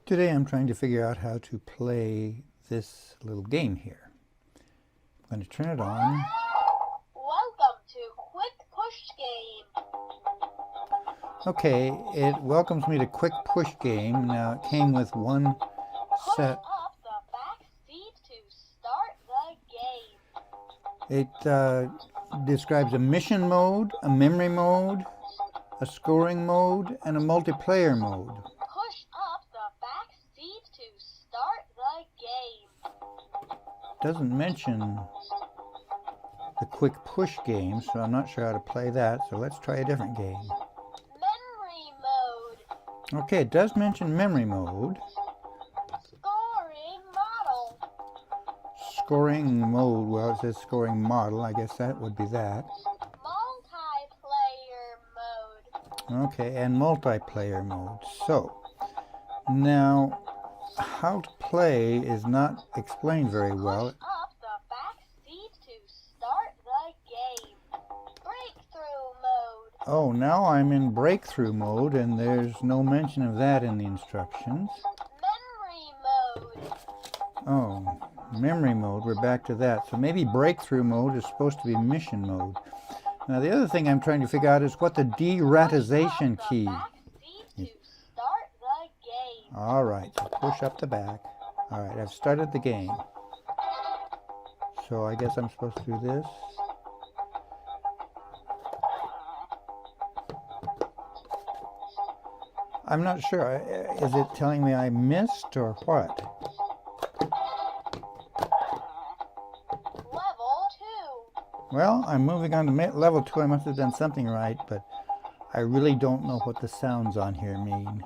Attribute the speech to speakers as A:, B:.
A: Today I'm trying to figure out how to play this little game here. I'm going to turn it on.
B: Welcome to Quick Push Game.
A: Okay, it welcomes me to Quick Push Game. Now it came with one set.
B: Push up the back seat to start the game.
A: It describes a mission mode, a memory mode, a scoring mode, and a multiplayer mode.
B: Push up the back seat to start the game.
A: Doesn't mention the Quick Push game, so I'm not sure how to play that, so let's try a different game.
B: Memory mode.
A: Okay, it does mention memory mode.
B: Scoring model.
A: Scoring mode, well, it says scoring model. I guess that would be that.
B: Multiplayer mode.
A: Okay, and multiplayer mode. So, now, how to play is not explained very well.
B: Push up the back seat to start the game. Breakthrough mode.
A: Oh, now I'm in breakthrough mode, and there's no mention of that in the instructions.
B: Memory mode.
A: Oh, memory mode, we're back to that. So maybe breakthrough mode is supposed to be mission mode. Now the other thing I'm trying to figure out is what the deratization key. All right, so push up the back. All right, I've started the game. So I guess I'm supposed to do this. I'm not sure. Is it telling me I missed or what?
B: Level 2.
A: Well, I'm moving on to level 2. I must have done something right, but I really don't know what the sounds on here mean.